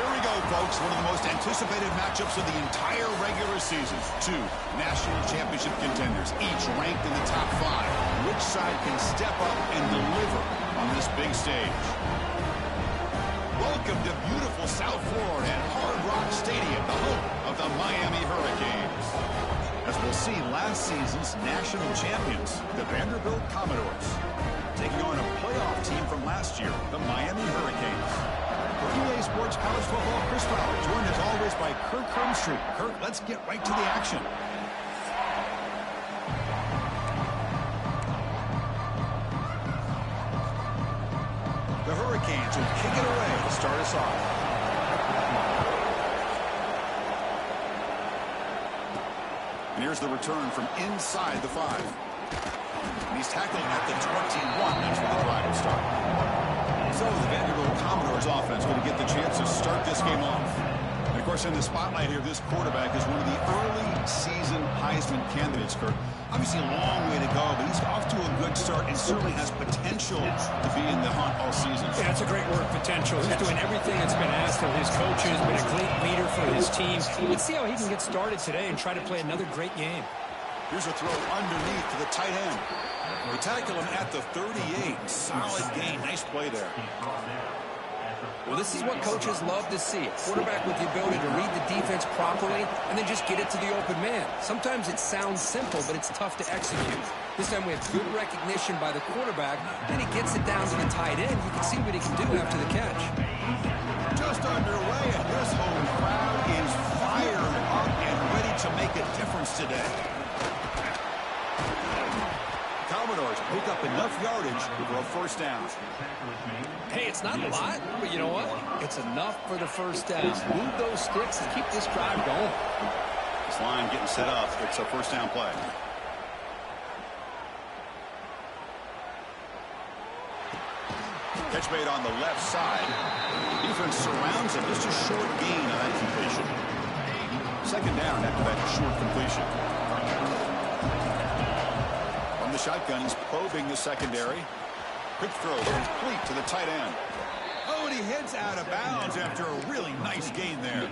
Here we go, folks. One of the most anticipated matchups of the entire regular season. Two national championship contenders, each ranked in the top 5. Which side can step up and deliver on this big stage? Welcome to beautiful South Florida and Hard Rock Stadium, the home of the Miami Hurricanes. As we'll see, last season's national champions, the Vanderbilt Commodores, taking on a playoff team from last year, the Miami Hurricanes. For EA Sports College Football, Chris Fowler, joined as always by Kirk Hermstreet. Kirk, let's get right to the action. The Hurricanes will kick it away to start us off. And here's the return from inside the 5. And he's tackled at the 21. That's where the drive will start. So the Vanderbilt Commodores offense going to get the chance to start this game off. And of course, in the spotlight here, this quarterback is one of the early season Heisman candidates, Kirk. Obviously a long way to go, but he's off to a good start and certainly has potential to be in the hunt all season. Yeah, that's a great word, potential. He's doing everything that's been asked of his coaches, been a great leader for his team. Let's see how he can get started today and try to play another great game. Here's a throw underneath to the tight end. They tackle him at the 38. Solid gain. Nice play there. Well, this is what coaches love to see. A quarterback with the ability to read the defense properly and then just get it to the open man. Sometimes it sounds simple, but it's tough to execute. This time we have good recognition by the quarterback. Then he gets it down to the tight end. You can see what he can do after the catch. Just underway, and this home crowd is fired up and ready to make a difference today. Commodores pick up enough yardage for a first down. Hey, it's not a lot, but you know what? It's enough for the first down. Move those sticks and keep this drive going. This line getting set up. It's a first down play. Catch made on the left side. Defense surrounds him. Just a short gain on that completion. Second down after that short completion. From the shotgun, he's probing the secondary. Quick throw complete to the tight end. Oh, and he heads out of bounds after a really nice gain there.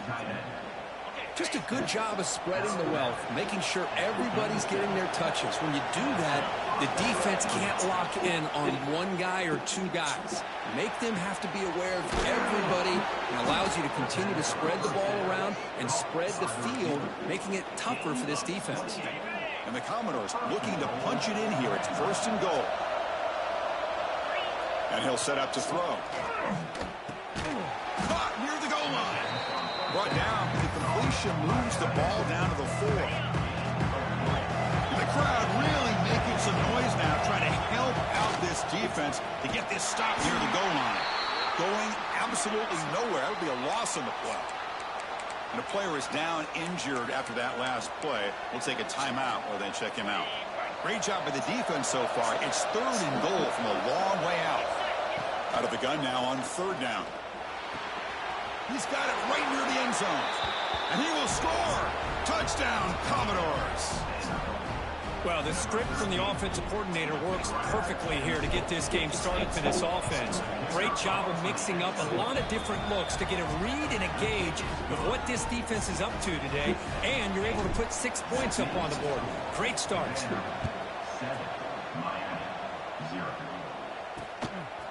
Just a good job of spreading the wealth, making sure everybody's getting their touches. When you do that, the defense can't lock in on one guy or two guys. Make them have to be aware of everybody, and allows you to continue to spread the ball around and spread the field, making it tougher for this defense. And the Commodores looking to punch it in here. It's first and goal. And he'll set up to throw. Caught near the goal line. Brought down. The completion moves the ball down to the 4. And the crowd really making some noise now, trying to help out this defense to get this stop near the goal line. Going absolutely nowhere. That would be a loss on the play. And the player is down injured after that last play. We'll take a timeout or then check him out. Great job by the defense so far. It's third and goal from a long way out. Out of the gun now on third down. He's got it right near the end zone. And he will score. Touchdown, Commodores. Well, the script from the offensive coordinator works perfectly here to get this game started for this offense. Great job of mixing up a lot of different looks to get a read and a gauge of what this defense is up to today. And you're able to put 6 points up on the board. Great start.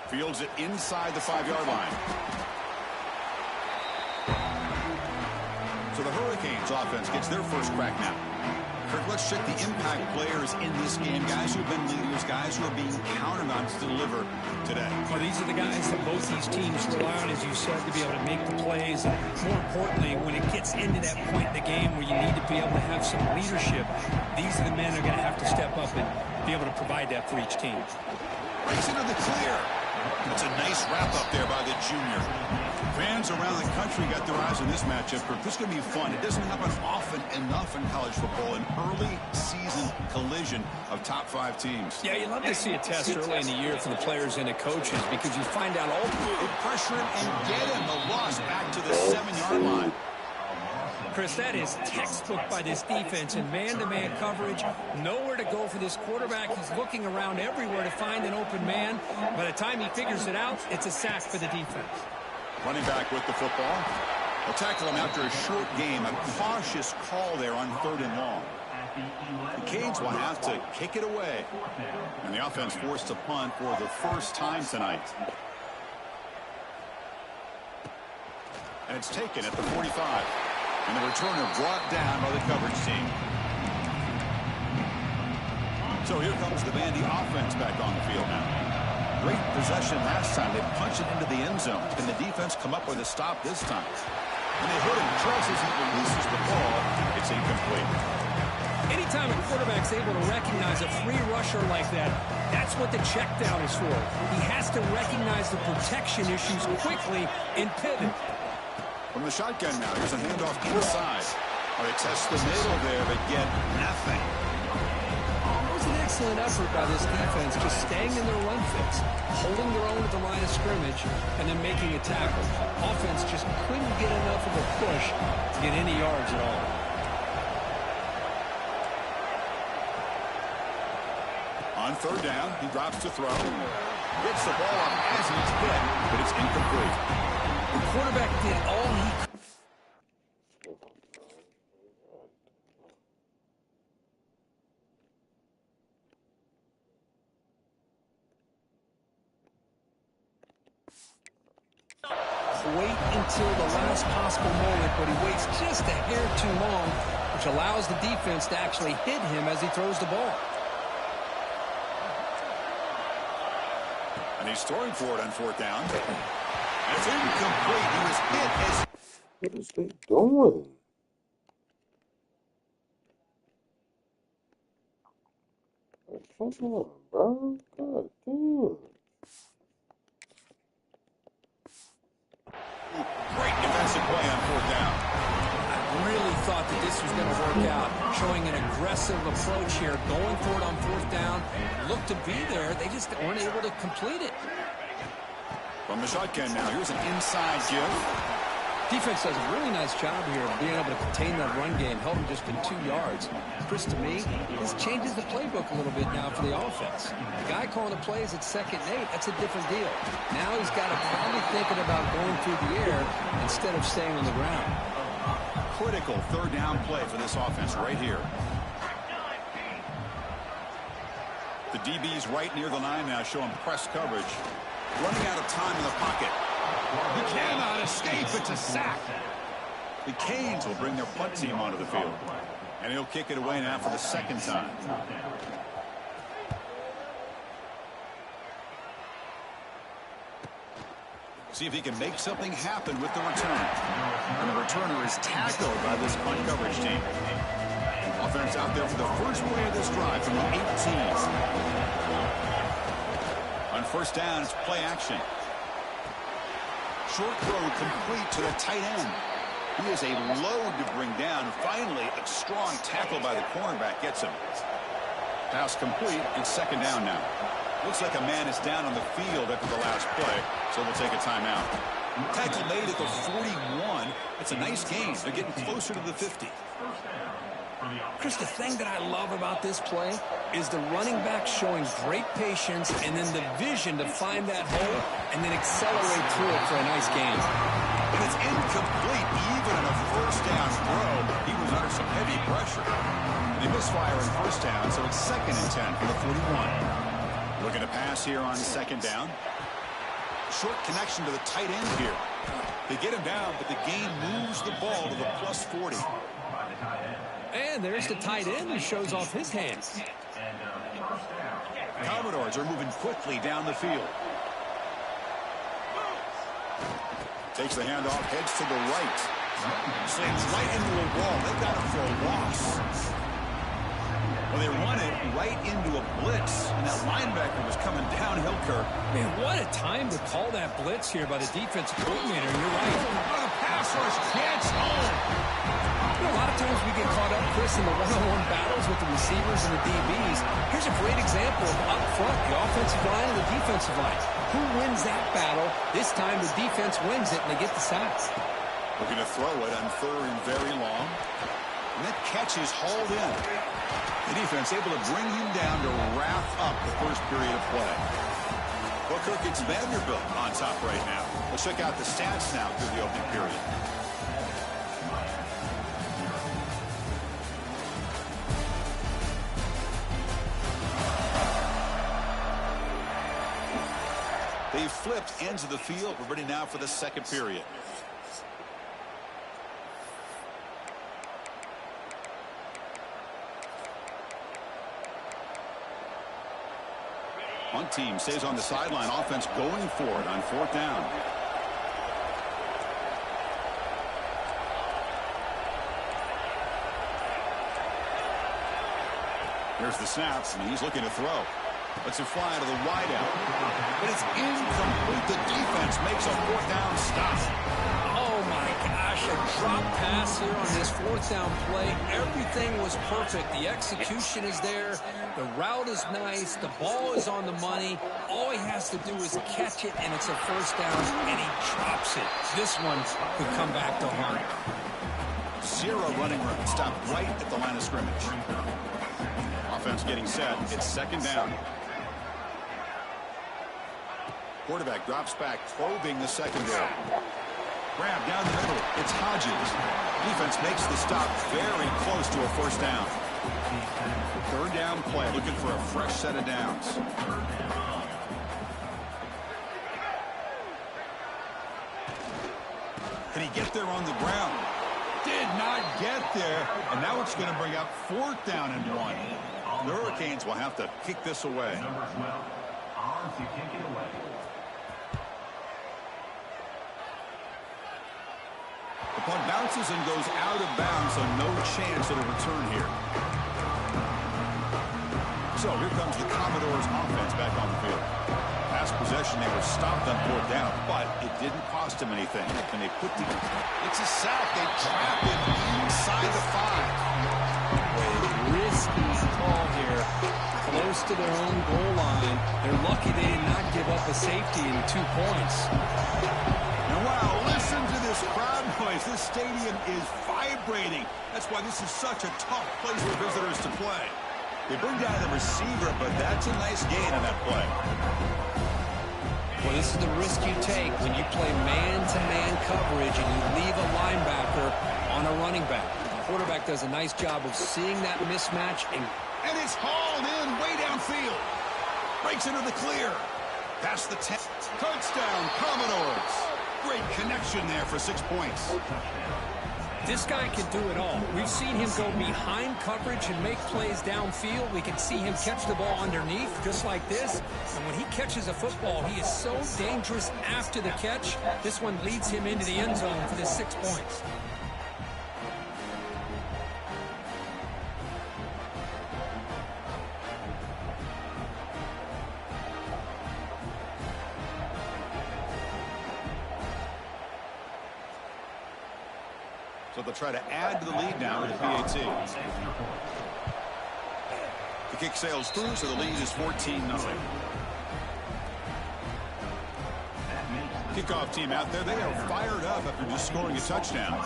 Fields it inside the 5-yard line. So the Hurricanes offense gets their first crack now. Kirk, let's check the impact players in this game. Guys who have been leaders, guys who are being counted on to deliver today. Well, these are the guys that both these teams rely on, as you said, to be able to make the plays. And more importantly, when it gets into that point in the game where you need to be able to have some leadership, these are the men who are going to have to step up and be able to provide that for each team. Breaks into the clear. It's a nice wrap-up there by the junior. Fans around the country got their eyes on this matchup. This is going to be fun. It doesn't happen often enough in college football, an early season collision of top 5 teams. Yeah, you love to see a test early in the year for the players and the coaches because you find out they pressure him and get him. The loss back to the 7-yard line. Chris, that is textbook by this defense in man-to-man coverage. Nowhere to go for this quarterback. He's looking around everywhere to find an open man. By the time he figures it out, it's a sack for the defense. Running back with the football. They'll tackle him after a short game. A cautious call there on 3rd and long. The Canes will have to kick it away. And the offense forced to punt for the first time tonight. And it's taken at the 45. And the returner brought down by the coverage team. So here comes the Vandy offense back on the field now. Great possession last time. They punch it into the end zone. Can the defense come up with a stop this time? And they hit him. Charles releases the ball. It's incomplete. Anytime a quarterback's able to recognize a free rusher like that, that's what the check down is for. He has to recognize the protection issues quickly and pivot. From the shotgun now, here's a handoff inside. Well, they test the middle there, but get nothing. It was an excellent effort by this defense, just staying in their run fix, holding their own at the line of scrimmage, and then making a tackle. Offense just couldn't get enough of a push to get any yards at all. On 3rd down, he drops to throw. Gets the ball up as he's hit, but it's incomplete. The quarterback did all he could. Wait until the last possible moment, but he waits just a hair too long, which allows the defense to actually hit him as he throws the ball. And he's throwing for it on 4th down. And it's incomplete. He was hit as... What is they doing? Come on, bro. God damn. Great defensive play on 4th down. I really thought that this was going to work out, showing an aggressive approach here, going for it on 4th down. Looked to be there. They just weren't able to complete it. From the shotgun now, here's an inside give. Defense does a really nice job here of being able to contain that run game, held them just in 2 yards. Chris, to me, this changes the playbook a little bit now for the offense. The guy calling the plays at 2nd and 8, that's a different deal. Now he's got to probably thinking about going through the air instead of staying on the ground. Critical 3rd down play for this offense right here. The DB's right near the line now, showing press coverage. Running out of time in the pocket. He cannot escape. It's a sack. The Canes will bring their punt team onto the field. And he'll kick it away now for the 2nd time. See if he can make something happen with the return. And the returner is tackled by this punt coverage team. Offense out there for the first play of this drive from the 18. On 1st down, it's play action. Short throw complete to the tight end. He is a load to bring down. Finally, a strong tackle by the cornerback gets him. Pass complete. It's 2nd down now. Looks like a man is down on the field after the last play, so we'll take a timeout. Tackle made at the 41. It's a nice gain. They're getting closer to the 50. Chris, the thing that I love about this play is the running back showing great patience and then the vision to find that hole and then accelerate through it for a nice gain. And it's incomplete. Even in a 1st down throw, he was under some heavy pressure. They misfire in 1st down, so it's 2nd and 10 from the 41. Looking to pass here on 2nd down. Short connection to the tight end here. They get him down, but the gain moves the ball to the plus 40. And there's the tight end who shows off his hands. Commodores are moving quickly down the field. Takes the handoff, heads to the right. Slams right into a wall. They've got him for a loss. Well, they run it right into a blitz, and that linebacker was coming downhill, Kirk. Man, what a time to call that blitz here by the defensive coordinator. You're right. Oh, the pass rush gets home. You know, a lot of times we get caught up, Chris, in the one-on-one battles with the receivers and the DBs. Here's a great example of up front, the offensive line and the defensive line. Who wins that battle? This time the defense wins it, and they get the sack. Looking to throw it on 3rd and very long. And that catch is hauled in. The defense able to bring him down to wrap up the first period of play. Well, Kirk, it's Vanderbilt on top right now. Let's check out the stats now through the opening period. They've flipped ends of the field. We're ready now for the second period. One team stays on the sideline. Offense going for it on fourth down. Here's the snap, and he's looking to throw. Lets it fly to the wideout. But it's incomplete. The defense makes a fourth down stop. Oh, my gosh, a drop pass here on this fourth down play. Everything was perfect. The execution is there. The route is nice. The ball is on the money. All he has to do is catch it, and it's a first down, and he drops it. This one could come back to haunt. Zero running room. Stopped right at the line of scrimmage. Offense getting set. It's second down. Quarterback drops back, probing the secondary. Grab down the middle. It's Hodges. Defense makes the stop very close to a first down. Third down play, looking for a fresh set of downs. Can he get there on the ground? Did not get there. And now it's going to bring up fourth down and 1. The Hurricanes will have to kick this away. The punt bounces and goes out of bounds, so no chance at a return here. So here comes the Commodores offense back on the field. Last possession, they were stopped on fourth down, but it didn't cost them anything. And they put the... It's a sack. They trap it inside the 5. Risky call here. Close to their own goal line. They're lucky they did not give up a safety in 2 points. And wow, listen to this crowd noise. This stadium is vibrating. That's why this is such a tough place for visitors to play. They bring down the receiver, but that's a nice gain on that play. Well, this is the risk you take when you play man-to-man coverage and you leave a linebacker on a running back. The quarterback does a nice job of seeing that mismatch. And it's hauled in way downfield. Breaks into the clear. Past the 10. Touchdown, Commodores. Great connection there for 6 points. This guy can do it all. We've seen him go behind coverage and make plays downfield. We can see him catch the ball underneath, just like this. And when he catches a football, he is so dangerous after the catch. This one leads him into the end zone for the 6 points. So they'll try to add to the lead now with the PAT. The kick sails through, so the lead is 14-0. Kickoff team out there, they are fired up after just scoring a touchdown.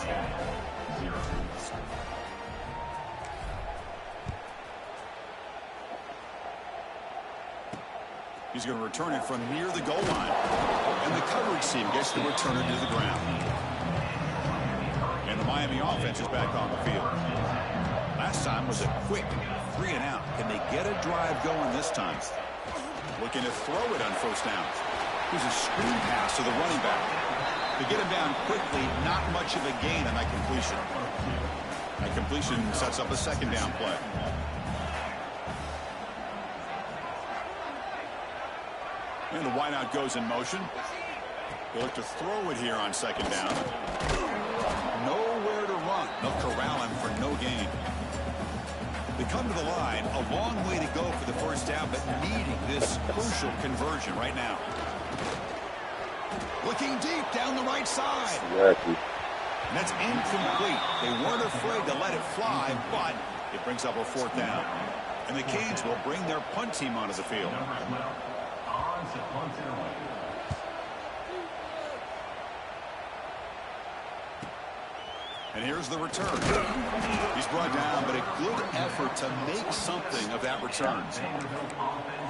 He's going to return it from near the goal line. And the coverage team gets to return it to the ground. And the Miami offense is back on the field. Last time was a quick 3 and out. Can they get a drive going this time? Looking to throw it on first down. Here's a screen pass to the running back. To get him down quickly, not much of a gain on that completion. That completion sets up a second down play. And the wideout goes in motion. They look to throw it here on second down. Nowhere to run. They'll corral him for no gain. They come to the line, a long way to go for the first down, but needing this crucial conversion right now. Looking deep down the right side. Exactly. And that's incomplete. They weren't afraid to let it fly, but it brings up a fourth down. And the Canes will bring their punt team onto the field. And here's the return. He's brought down, but a good effort to make something of that return.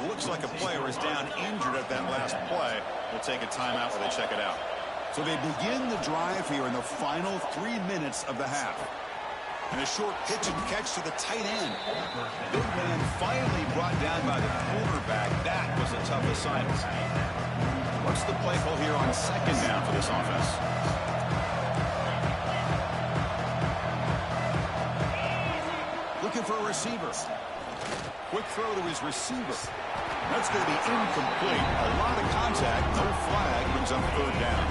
Looks like a player is down injured at that last play. We'll take a timeout while they check it out. So they begin the drive here in the final 3 minutes of the half. And a short pitch and catch to the tight end. Big man finally brought down by the quarterback. That was a tough assignment. What's the play call here on second down for this offense? Looking for a receiver. Quick throw to his receiver. That's going to be incomplete. A lot of contact. No flag. Brings up third down.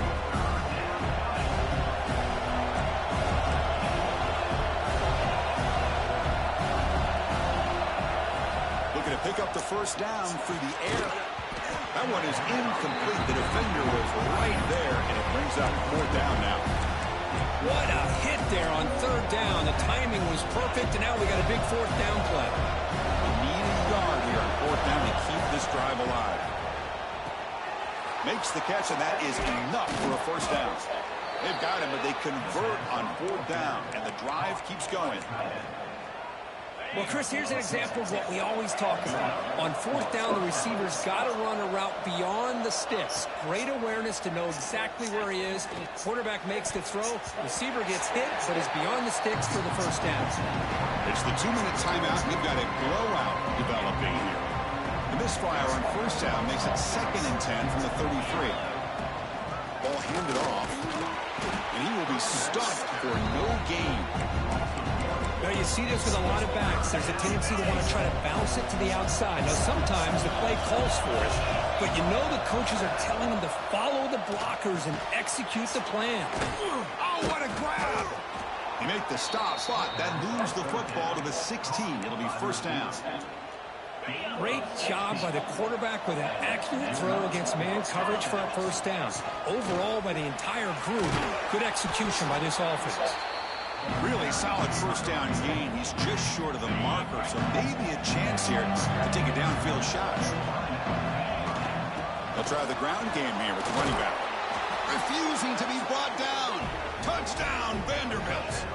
Looking to pick up the first down through the air. That one is incomplete. The defender was right there, and it brings up fourth down now. What a hit there on third down. The timing was perfect, and now we got a big fourth down play. We need a yard here on fourth down to keep this drive alive. Makes the catch, and that is enough for a first down. They've got him, but they convert on fourth down, and the drive keeps going. Well, Chris, here's an example of what we always talk about. On fourth down, the receiver's got to run a route beyond the sticks. Great awareness to know exactly where he is. Quarterback makes the throw. Receiver gets hit, but is beyond the sticks for the first down. It's the 2-minute timeout. We've got a blowout developing here. The misfire on first down makes it 2nd and 10 from the 33. Ball handed off, and he will be stuffed for no gain. Now, you see this with a lot of backs. There's a tendency to want to try to bounce it to the outside. Now, sometimes the play calls for it, but you know the coaches are telling them to follow the blockers and execute the plan. Oh, what a grab! He made the stop, but that moves the football to the 16. It'll be first down. Great job by the quarterback with an accurate throw against man coverage for a first down. Overall, by the entire group, good execution by this offense. Really solid first down gain. He's just short of the marker, so maybe a chance here to take a downfield shot. They'll try the ground game here with the running back. Refusing to be brought down. Touchdown, Vanderbilt.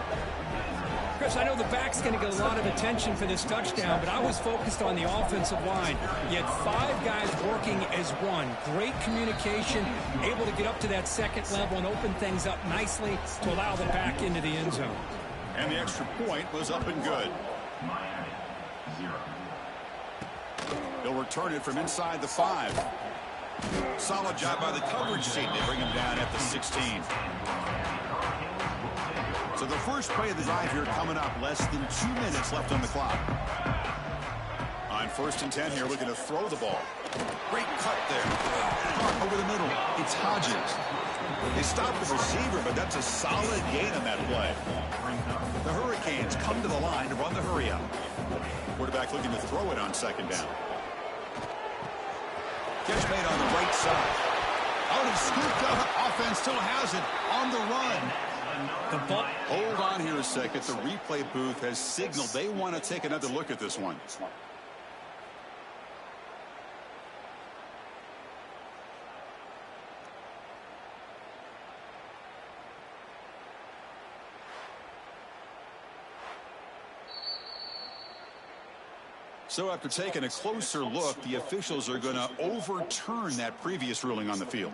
Chris, I know the back's going to get a lot of attention for this touchdown, but I was focused on the offensive line. You had 5 guys working as one. Great communication, able to get up to that second level and open things up nicely to allow the back into the end zone. And the extra point was up and good. He'll return it from inside the 5. Solid job by the coverage team. They bring him down at the 16. So the first play of the drive here coming up. Less than 2 minutes left on the clock. On 1st and 10 here, looking to throw the ball. Great cut there. Caught over the middle. It's Hodges. They stopped the receiver, but that's a solid gain on that play. The Hurricanes come to the line to run the hurry up. Quarterback looking to throw it on 2nd down. Catch made on the right side. Out and scooped up. Offense still has it on the run. Hold on here a second. The replay booth has signaled they want to take another look at this one. So after taking a closer look, the officials are going to overturn that previous ruling on the field.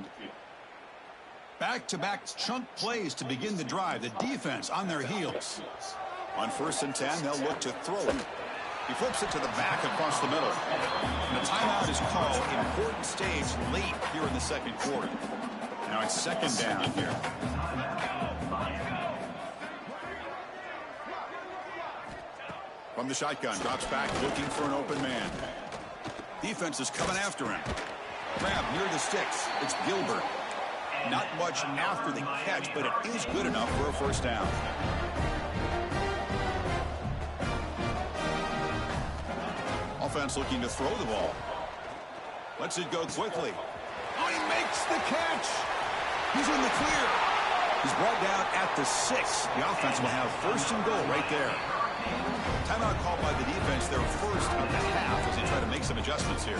Back-to-back chunk plays to begin the drive. The defense on their heels. On 1st and 10, they'll look to throw it. He flips it to the back across the middle. And the timeout is called. Important stage late here in the 2nd quarter. Now it's 2nd down here. From the shotgun, drops back, looking for an open man. Defense is coming after him. Grab near the sticks. It's Gilbert. Not much after the catch, but it is good enough for a first down. Offense looking to throw the ball. Lets it go quickly. Oh, he makes the catch. He's in the clear. He's brought down at the 6. The offense will have 1st and goal right there. Timeout called by the defense, their first of the half, as they try to make some adjustments here.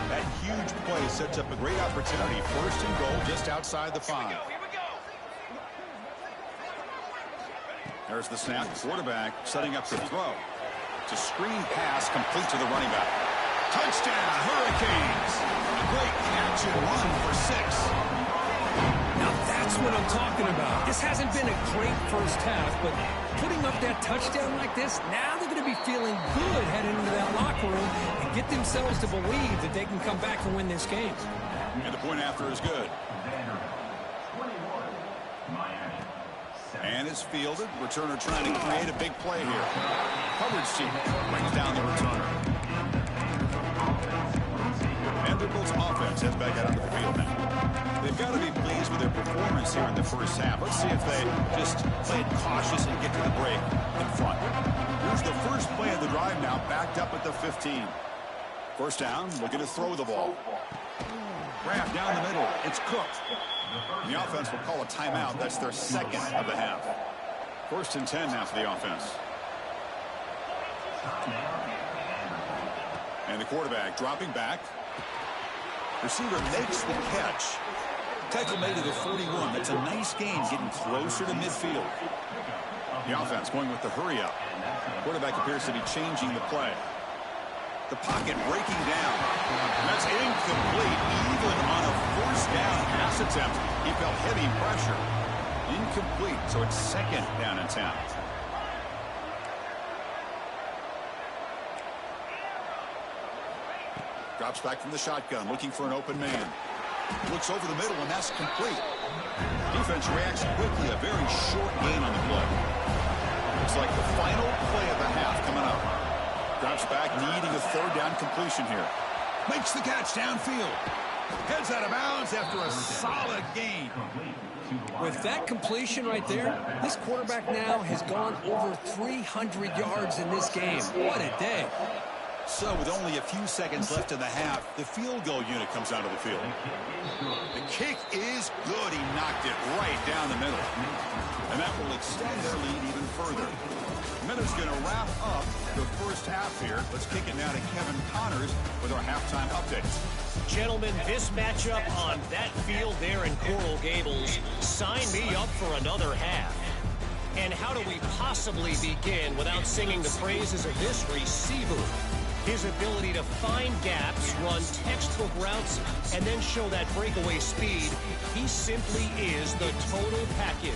That huge play sets up a great opportunity. 1st and goal just outside the 5. There's the snap. Quarterback setting up the throw. It's a screen pass complete to the running back. Touchdown, Hurricanes. A great catch and run for 6. Now that's what I'm talking about. This hasn't been a great first half, but putting up that touchdown like this, now they're going to be feeling good heading into that locker room and get themselves to believe that they can come back and win this game. And the point after is good. And it's fielded. Returner trying to create a big play here. Coverage team brings down the returner. Vanderbilt's offense heads back out onto the field now. They've got to be pleased with their performance here in the first half. Let's see if they just play it cautious and get to the break in front. Here's the first play of the drive now, backed up at the 15. First down, looking to throw the ball. Grab down the middle. It's cooked. And the offense will call a timeout. That's their second of the half. First and 10 now for the offense. And the quarterback dropping back. Receiver makes the catch. Tackle made to the 41. That's a nice gain, getting closer to midfield. The offense going with the hurry up. Quarterback appears to be changing the play. The pocket breaking down. And that's incomplete. Even on a first down pass attempt, he felt heavy pressure. Incomplete, so it's second down and 10. Drops back from the shotgun, looking for an open man. Looks over the middle, and that's complete. Defense reacts quickly. A very short gain on the play. Looks like the final play of the half coming up. Drops back, needing a third down completion here. Makes the catch downfield. Heads out of bounds after a solid gain. With that completion right there, this quarterback now has gone over 300 yards in this game. What a day. So with only a few seconds left in the half, the field goal unit comes out of the field. The kick is good. He knocked it right down the middle. And that will extend their lead even further. Miller's going to wrap up the first half here. Let's kick it now to Kevin Connors with our halftime updates. Gentlemen, this matchup on that field there in Coral Gables, sign me up for another half. And how do we possibly begin without singing the praises of this receiver? His ability to find gaps, run textbook routes, and then show that breakaway speed. He simply is the total package.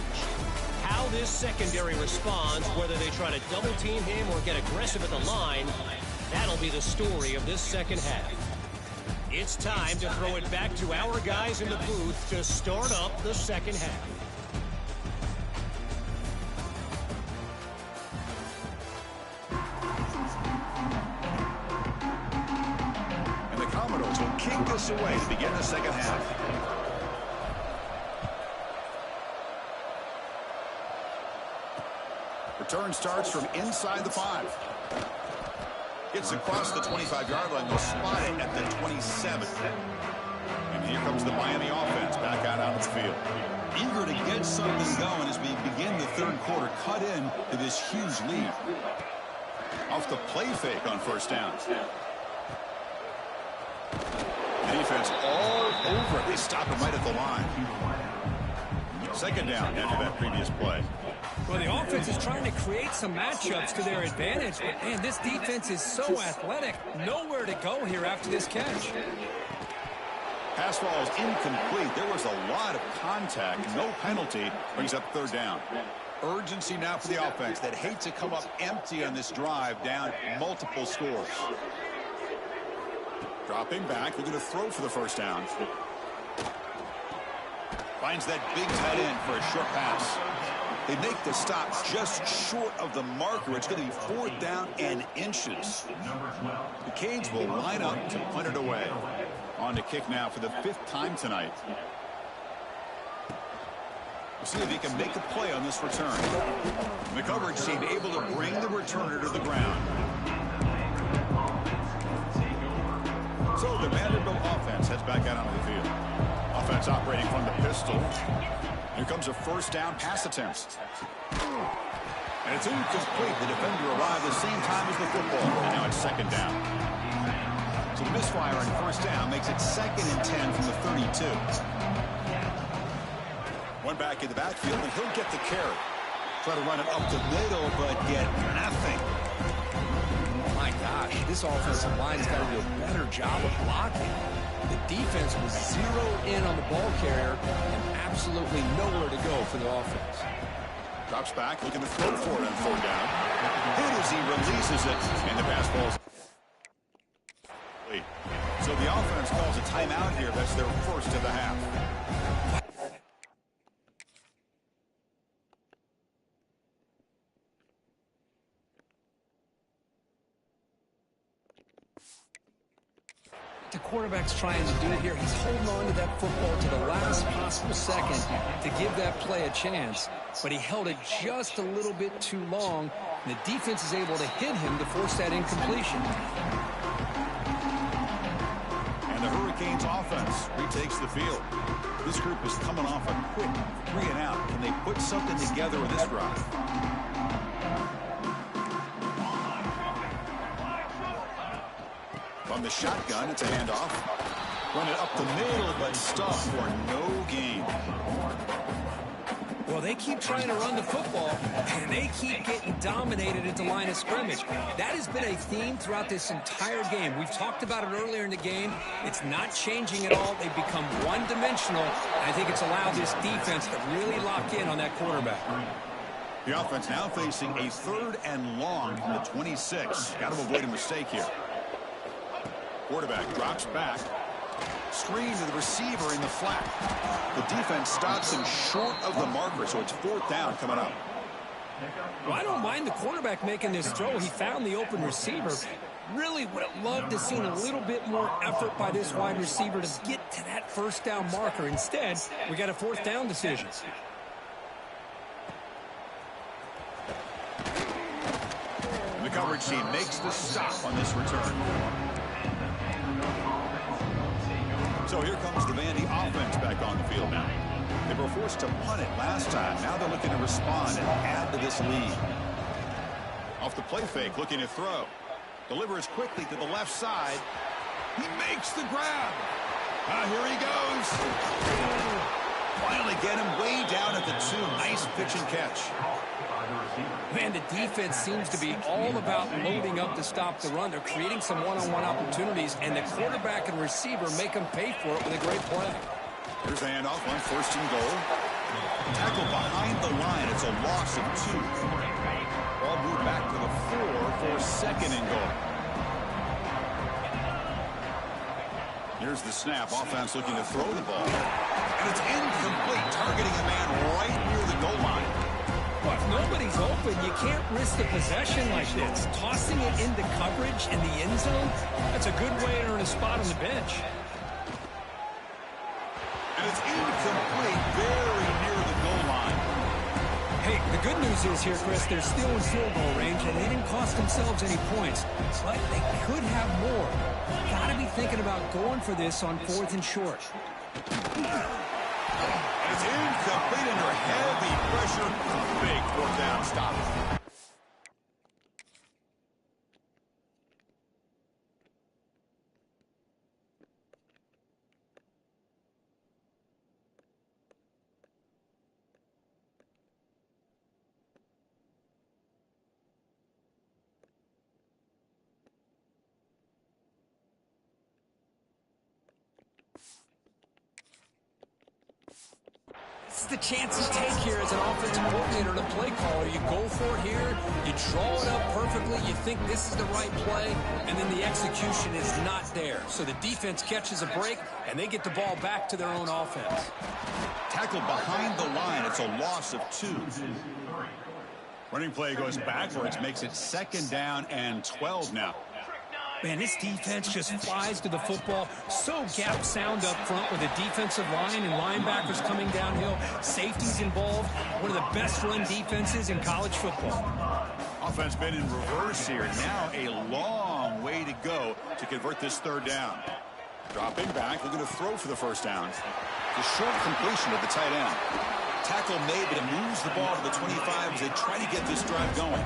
How this secondary responds, whether they try to double team him or get aggressive at the line, that'll be the story of this second half. It's time to throw it back to our guys in the booth to start up the second half. And the Commodores will kick this away to begin the second half. Return starts from inside the 5. Gets across the 25-yard line. They'll spot it at the 27. And here comes the Miami offense back out onto the field. Eager to get something going as we begin the third quarter. Cut in to this huge lead. Off the play fake on first down. The defense all over it. They stop him right at the line. Second down after that previous play. Well, the offense is trying to create some matchups to their advantage, but, man, this defense is so athletic. Nowhere to go here after this catch. Pass ball is incomplete. There was a lot of contact. No penalty. Brings up third down. Urgency now for the offense that hate to come up empty on this drive, down multiple scores. Dropping back. Looking to throw for the first down. Finds that big tight end for a short pass. They make the stop just short of the marker. It's going to be fourth down and inches. The Canes will line up to punt it away. On to kick now for the 5th time tonight. We'll see if he can make a play on this return. The coverage team able to bring the returner to the ground. So the Vanderbilt offense heads back out onto the field. Offense operating from the pistol. Here comes a first down pass attempt. And it's incomplete. The defender arrived the same time as the football. And now it's second down. So the misfire on first down makes it 2nd and 10 from the 32. One back in the backfield, and he'll get the carry. Try to run it up the middle, but get nothing. My gosh, this offensive line's got to do a better job of blocking. The defense was zeroed in on the ball carrier and absolutely nowhere to go for the offense. Drops back, looking to throw for it on 4th down. Hit as he releases it, and the pass falls. So the offense calls a timeout here. That's their first of the half. The quarterback's trying to do it here. He's holding on to that football to the last possible second to give that play a chance, but he held it just a little bit too long, and the defense is able to hit him to force that incompletion. And the Hurricanes offense retakes the field. This group is coming off a quick 3-and-out. Can they put something together in this drive? From the shotgun, it's a handoff. Run it up the middle, but stuffed for no gain. Well, they keep trying to run the football, and they keep getting dominated at the line of scrimmage. That has been a theme throughout this entire game. We've talked about it earlier in the game. It's not changing at all. They've become one-dimensional. I think it's allowed this defense to really lock in on that quarterback. The offense now facing a 3rd and long from the 26. Got to avoid a mistake here. Quarterback drops back. Screen to the receiver in the flat. The defense stops him short of the marker, so it's 4th down coming up. Well, I don't mind the quarterback making this throw. He found the open receiver. Really would have loved to have seen a little bit more effort by this wide receiver to get to that 1st down marker. Instead, we got a 4th down decision. And the coverage team makes the stop on this return. So here comes the Vandy offense back on the field now. They were forced to punt it last time. Now they're looking to respond and add to this lead. Off the play fake, looking to throw. Delivers quickly to the left side. He makes the grab. Here he goes. Finally get him way down at the 2. Nice pitch and catch. Man, the defense seems to be all about loading up to stop the run. They're creating some one-on-one opportunities, and the quarterback and receiver make them pay for it with a great play. Here's the handoff on 1st and goal. Tackle behind the line. It's a loss of 2. Ball moved back to the 4 for 2nd and goal. Here's the snap. Offense looking to throw the ball. And it's incomplete, targeting a man right near the goal line. Well, if nobody's open, you can't risk the possession like this. Tossing it into coverage in the end zone, that's a good way to earn a spot on the bench. And it's incomplete, very near the goal line. Hey, the good news is here, Chris, they're still in field goal range, and they didn't cost themselves any points. But they could have more. Got to be thinking about going for this on 4th and short. And it's incomplete under heavy pressure. Big 4th down stop. It's the chance you take here as an offensive coordinator and a play caller. You go for it here, you draw it up perfectly, you think this is the right play, and then the execution is not there. So the defense catches a break, and they get the ball back to their own offense. Tackled behind the line. It's a loss of 2. Running play goes backwards, makes it 2nd down and 12 now. Man, this defense just flies to the football. So gap sound up front with a defensive line and linebackers coming downhill. Safeties involved. One of the best run defenses in college football. Offense been in reverse here. Now a long way to go to convert this 3rd down. Dropping back, looking to throw for the 1st down. The short completion of the tight end. Tackle made, but it moves the ball to the 25 as they try to get this drive going.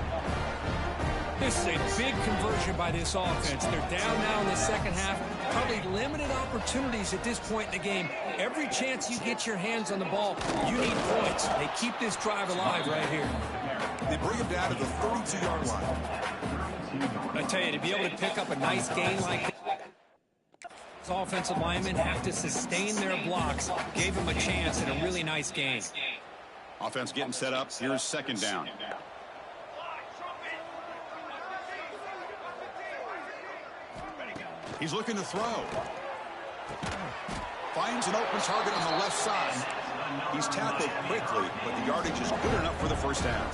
This is a big conversion by this offense. They're down now in the 2nd half. Probably limited opportunities at this point in the game. Every chance you get your hands on the ball, you need points. They keep this drive alive right here. They bring him down to the 32-yard line. I tell you, to be able to pick up a nice gain like that, offensive linemen have to sustain their blocks. Gave him a chance and a really nice gain. Offense getting set up. Here's second down. He's looking to throw. Finds an open target on the left side. He's tackled quickly, but the yardage is good enough for the first down.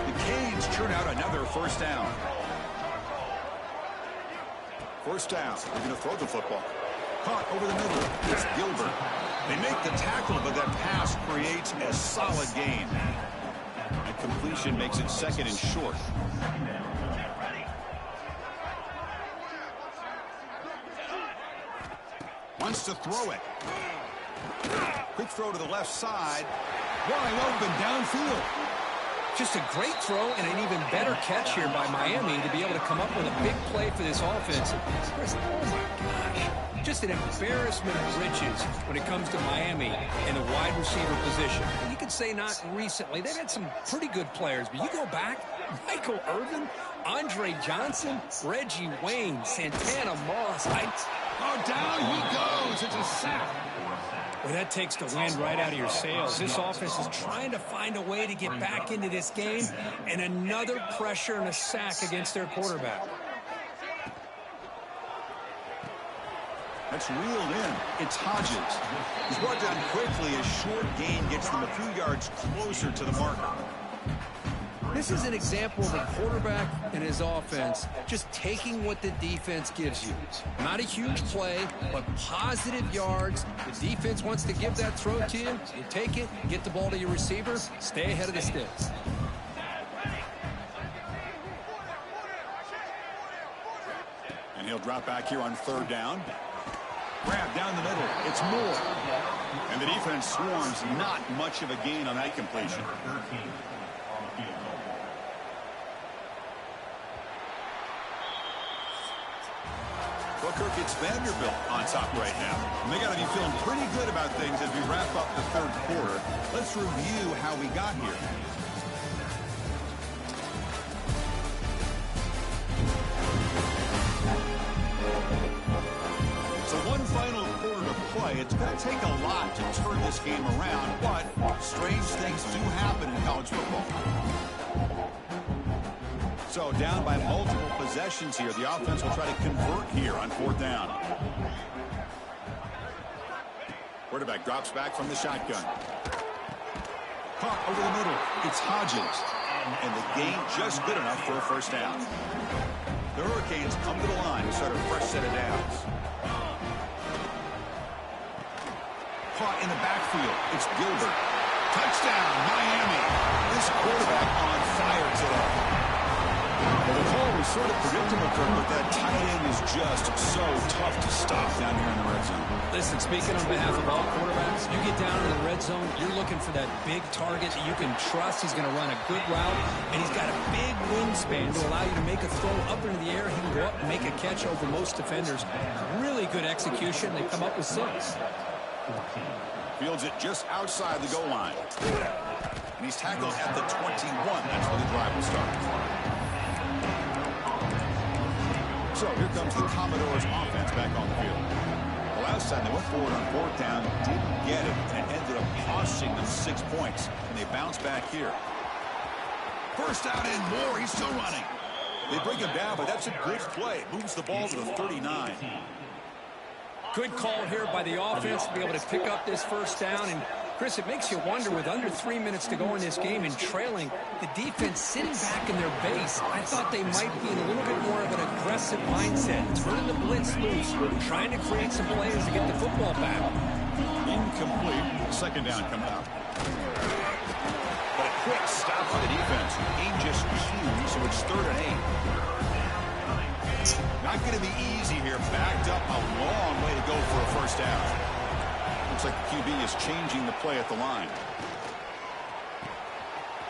The Canes churn out another first down. First down. They're going to throw the football. Caught over the middle. It's Gilbert. They make the tackle, but that pass creates a solid gain. And completion makes it second and short. Wants to throw it. Quick throw to the left side. Wide open downfield. Just a great throw and an even better catch here by Miami to be able to come up with a big play for this offense. Oh, my gosh. Just an embarrassment of riches when it comes to Miami in the wide receiver position. You could say not recently. They've had some pretty good players, but you go back, Michael Irvin, Andre Johnson, Reggie Wayne, Santana Moss. Down he goes. It's a sack. Well, that takes the wind right out of your sails. This offense is trying to find a way to get back into this game, and another pressure and a sack against their quarterback. That's reeled in. It's Hodges. He's brought down quickly. A short gain gets them a few yards closer to the marker. This is an example of a quarterback and his offense just taking what the defense gives you. Not a huge play, but positive yards. The defense wants to give that throw to you. You take it, get the ball to your receiver, stay ahead of the sticks. And he'll drop back here on third down. Grab down the middle. It's Moore. And the defense swarms. Not much of a gain on that completion. Kirk, it's Vanderbilt on top right now. And they got to be feeling pretty good about things as we wrap up the third quarter. Let's review how we got here. So one final quarter to play. It's going to take a lot to turn this game around, but strange things do happen in college football. So down by multiple possessions here. The offense will try to convert here on fourth down. Quarterback drops back from the shotgun. Caught over the middle. It's Hodges. And the gain just good enough for a first down. The Hurricanes come to the line to start a fresh set of downs. Caught in the backfield. It's Gilbert. Touchdown, Miami. This quarterback on fire today. Well, the call was sort of predictable, but that tight end is just so tough to stop down here in the red zone. Listen, speaking on behalf of all quarterbacks, you get down in the red zone, you're looking for that big target that you can trust. He's going to run a good route, and he's got a big wingspan to allow you to make a throw up into the air. He can go up and make a catch over most defenders. Really good execution. They come up with 6. Fields it just outside the goal line. And he's tackled at the 21. That's where the drive will start. So here comes the Commodores offense back on the field. The last time they went forward on fourth down, didn't get it, and it ended up costing them 6 points. And they bounce back here. First down and more. He's still running. They bring him down, but that's a good play. Moves the ball to the 39. Good call here by the offense to be able to pick up this first down. And Chris, it makes you wonder, with under 3 minutes to go in this game and trailing, the defense sitting back in their base. I thought they might be in a little bit more of an aggressive mindset, turning the blitz loose, trying to create some plays to get the football back. Incomplete. Second down coming up. But a quick stop by the defense. Game just chewed, so it's 3rd and 8. Not going to be easy here. Backed up a long way to go for a first down. Looks like the QB is changing the play at the line.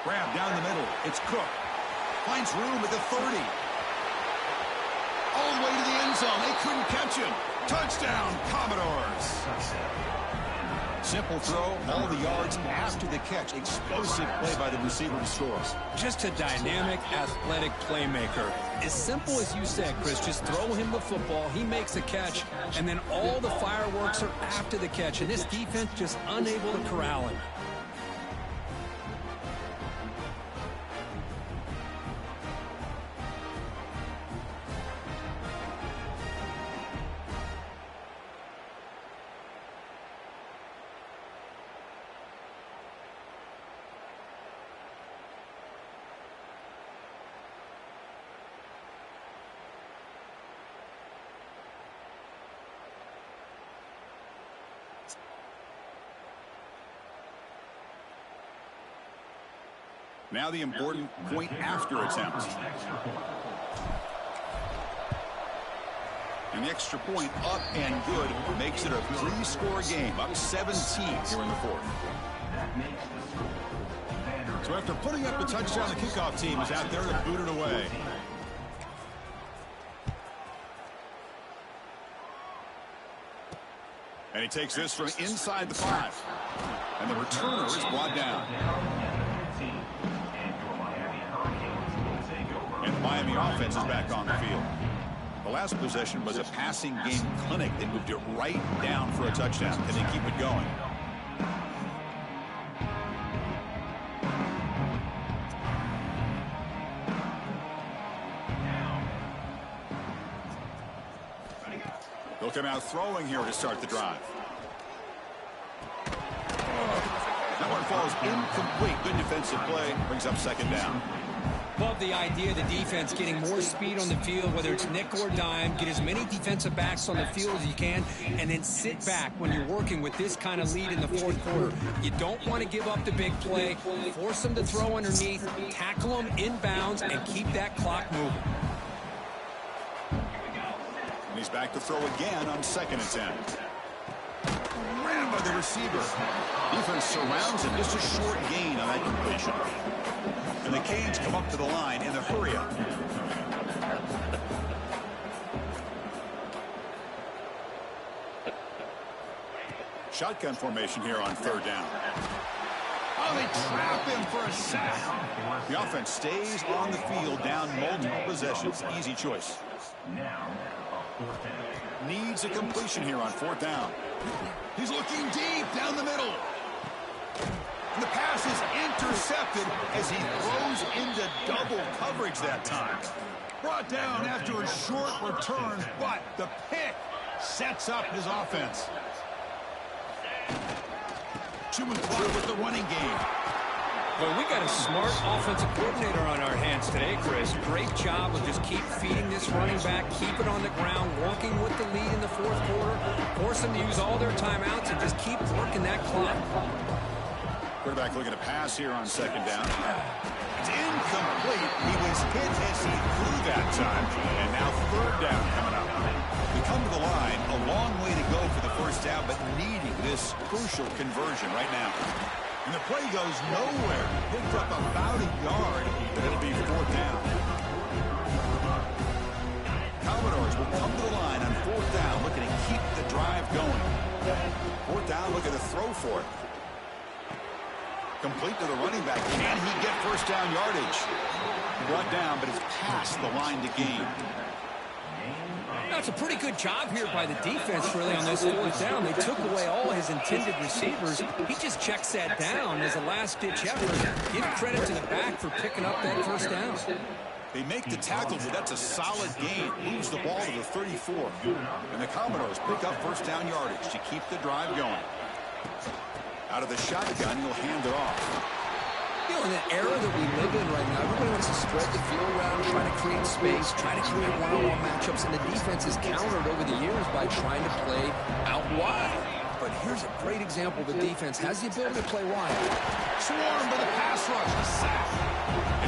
Grab down the middle. It's Cook. Finds room at the 30. All the way to the end zone. They couldn't catch him. Touchdown, Commodores. Simple throw, all the yards after the catch. Explosive play by the receiver to score. Just a dynamic, athletic playmaker. As simple as you said, Chris, just throw him the football, he makes a catch, and then all the fireworks are after the catch, and this defense just unable to corral him. Now the important point after attempt. And the extra point up and good makes it a 3-score game, up 17 here in the fourth. So after putting up the touchdown, the kickoff team is out there to boot it away. And he takes this from inside the 5. And the returner is brought down. And the Miami offense is back on the field. The last possession was a passing game clinic. They moved it right down for a touchdown. Can they keep it going? They'll come out throwing here to start the drive. That one falls incomplete. Good defensive play. Brings up second down. Love the idea of the defense getting more speed on the field, whether it's nickel or dime. Get as many defensive backs on the field as you can, and then sit back when you're working with this kind of lead in the fourth quarter. You don't want to give up the big play. Force them to throw underneath, tackle them inbounds, and keep that clock moving. And he's back to throw again on second attempt. Ran by the receiver. Defense surrounds him. Just a short gain on that completion. And the Canes come up to the line in the hurry-up. Shotgun formation here on third down. Oh, they trap him for a sack. The offense stays on the field, down multiple possessions. Easy choice. Needs a completion here on fourth down. He's looking deep down the middle. And the pass is intercepted as he throws into double coverage that time. Brought down after a short return, but the pick sets up his offense. Chewing clock with the running game. Well, we got a smart offensive coordinator on our hands today, Chris. Great job of just keep feeding this running back, keep it on the ground, walking with the lead in the fourth quarter, force them to use all their timeouts, and just keep working that clock. Quarterback looking to pass here on second down. It's incomplete. He was hit as he threw that time. And now third down coming up. We come to the line, a long way to go for the first down, but needing this crucial conversion right now. And the play goes nowhere. Picked up about a yard, but it'll be fourth down. Commodores will come to the line on fourth down, looking to keep the drive going. Fourth down, looking to throw for it. Complete to the running back. Can he get first down yardage? Brought down, but it's past the line to gain. That's a pretty good job here by the defense, really, on this fourth down. They took away all his intended receivers. He just checks that down as a last-ditch effort. Give credit to the back for picking up that first down. They make the tackle, but that's a solid gain. Moves the ball to the 34. And the Commodores pick up first down yardage to keep the drive going. Out of the shotgun, he'll hand it off. You know, in the era that we live in right now, everybody wants to spread the field around, try to create space, try to create one-on-one matchups, and the defense has countered over the years by trying to play out wide. But here's a great example. The defense has the ability to play wide. Swarmed by the pass rush, a sack.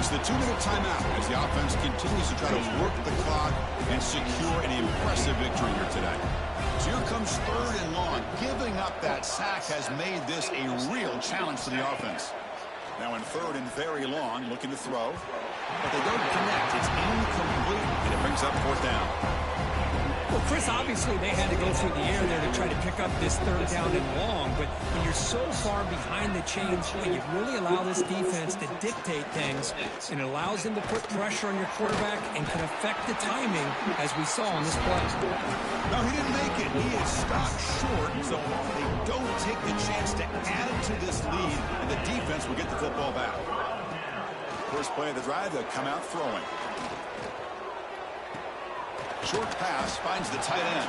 It's the 2-minute timeout as the offense continues to try to work the clock and secure an impressive victory here today. So here comes third and long. Giving up that sack has made this a real challenge for the offense. Now in third and very long, looking to throw. But they don't connect. It's incomplete, and it brings up fourth down. Well, Chris, obviously they had to go through the air there to try to pick up this third down and long, but when you're so far behind the chains, you really allow this defense to dictate things, and it allows them to put pressure on your quarterback and can affect the timing, as we saw on this play. No, he didn't make it. He is stopped short, so they don't take the chance to add to this lead, and the defense will get the football back. First play of the drive, they'll come out throwing. Short pass finds the tight end.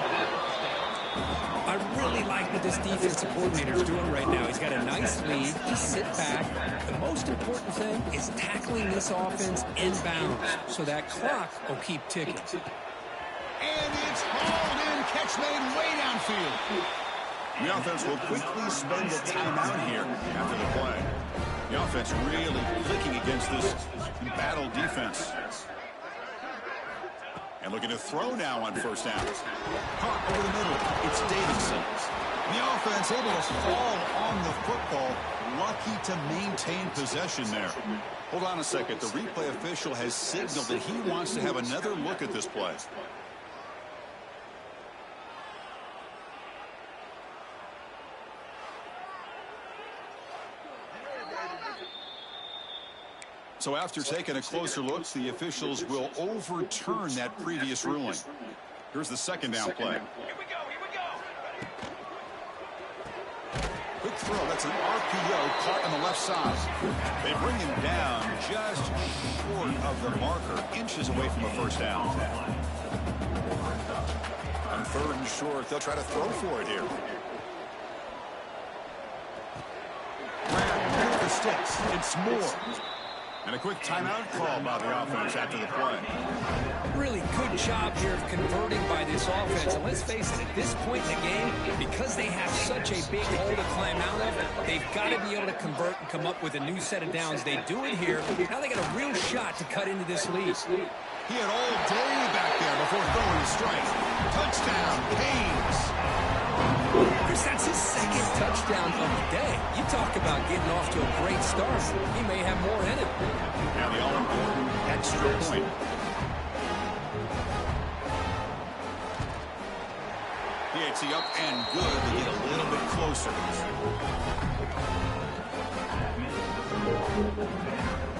I really like what this defensive coordinator is doing right now. He's got a nice lead. Just sit back. The most important thing is tackling this offense inbounds so that clock will keep ticking. And it's hauled in. Catch made way downfield. The offense will quickly spend the timeout here after the play. The offense really clicking against this embattled defense. And looking to throw now on first down. Caught over the middle. It's Davidson. The offense able to fall on the football. Lucky to maintain possession there. Hold on a second. The replay official has signaled that he wants to have another look at this play. So after taking a closer look, the officials will overturn that previous ruling. Here's the second down play. Here we go. Quick throw. That's an RPO caught on the left side. They bring him down just short of the marker, inches away from a first down. On third and short, they'll try to throw for it here. Grab with the sticks. It's more. And a quick timeout call by the offense after the play. Really good job here of converting by this offense. And let's face it, at this point in the game, because they have such a big hole to climb out of, they've got to be able to convert and come up with a new set of downs. They do it here. Now they got a real shot to cut into this lead. He had all day back there before throwing a strike. Touchdown, Haynes. Chris, that's his second touchdown of the day. You talk about getting off to a great start. He may have more in it. Now the all-important extra point. PHC up and good to get a little bit closer.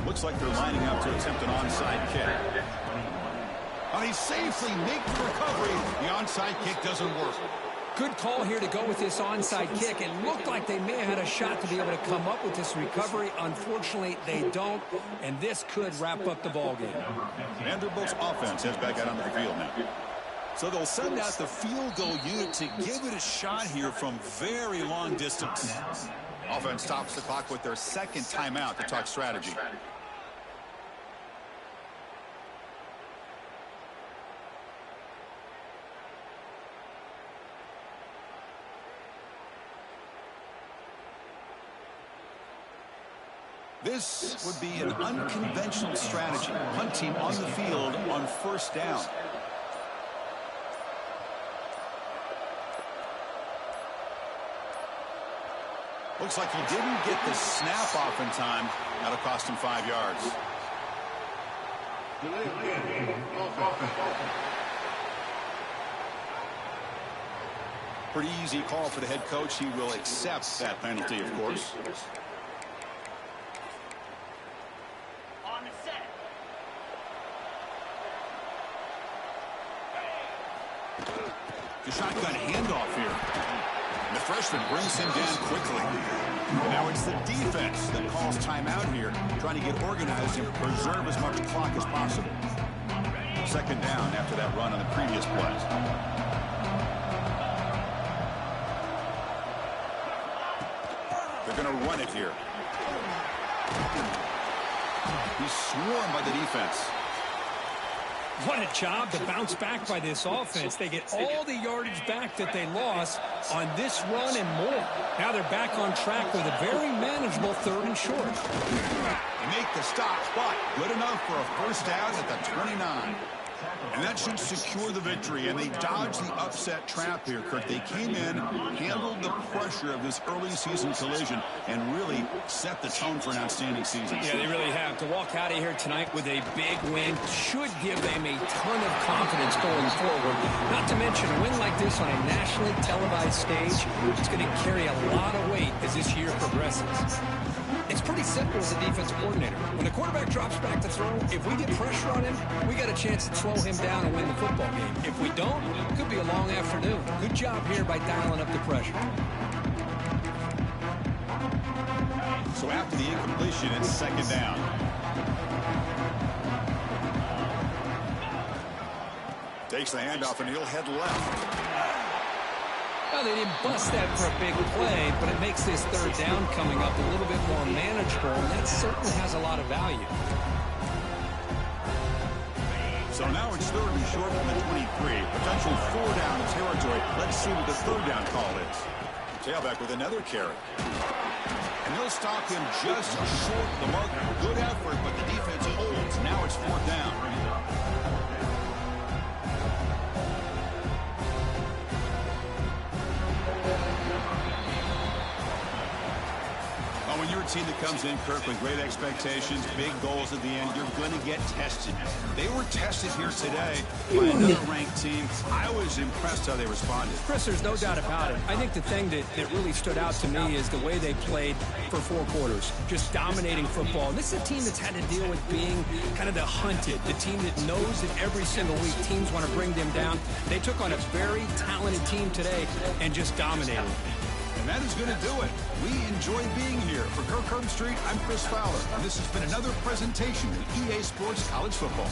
Looks like they're lining up to attempt an onside kick. And he safely makes the recovery. The onside kick doesn't work. Good call here to go with this onside kick. It looked like they may have had a shot to be able to come up with this recovery. Unfortunately, they don't, and this could wrap up the ballgame. Vanderbilt's offense heads back out onto the field now. So they'll send out the field goal unit to give it a shot here from very long distance. Offense stops the clock with their second timeout to talk strategy. This would be an unconventional strategy, hunting on the field on first down. Looks like he didn't get the snap off in time. That'll cost him 5 yards. Pretty easy call for the head coach. He will accept that penalty, of course. The shotgun handoff here. And the freshman brings him down quickly. Now it's the defense that calls timeout here, trying to get organized and preserve as much clock as possible. Second down after that run on the previous play. They're going to run it here. He's swarmed by the defense. What a job to bounce back by this offense. They get all the yardage back that they lost on this run and more. Now they're back on track with a very manageable third and short. They make the stop, but good enough for a first down at the 29. And that should secure the victory, and they dodged the upset trap here, Kirk. They came in, handled the pressure of this early season collision, and really set the tone for an outstanding season. Yeah, they really have. To walk out of here tonight with a big win should give them a ton of confidence going forward. Not to mention, a win like this on a nationally televised stage, it's going to carry a lot of weight as this year progresses. It's pretty simple as a defensive coordinator. When the quarterback drops back to throw, if we get pressure on him, we got a chance to slow him down and win the football game. If we don't, it could be a long afternoon. Good job here by dialing up the pressure. So after the incompletion, it's second down. Takes the handoff, and he'll head left. Well, they didn't bust that for a big play, but it makes this third down coming up a little bit more manageable, and that certainly has a lot of value. So now it's third and short from the 23. Potential 4-down territory. Let's see what the third down call is. Tailback with another carry. And they'll stop him just short of the mark. Good effort, but the defense holds. Now it's fourth down. When you're a team that comes in, Kirk, with great expectations, big goals at the end, you're going to get tested. They were tested here today by another ranked team. I was impressed how they responded. Chris, there's no doubt about it. I think the thing that really stood out to me is the way they played for 4 quarters, just dominating football. And this is a team that's had to deal with being kind of the hunted, the team that knows that every single week teams want to bring them down. They took on a very talented team today and just dominated. And that is going to do it. We enjoy being here. For Kirk Herbstreit, I'm Chris Fowler. And this has been another presentation of EA Sports College Football.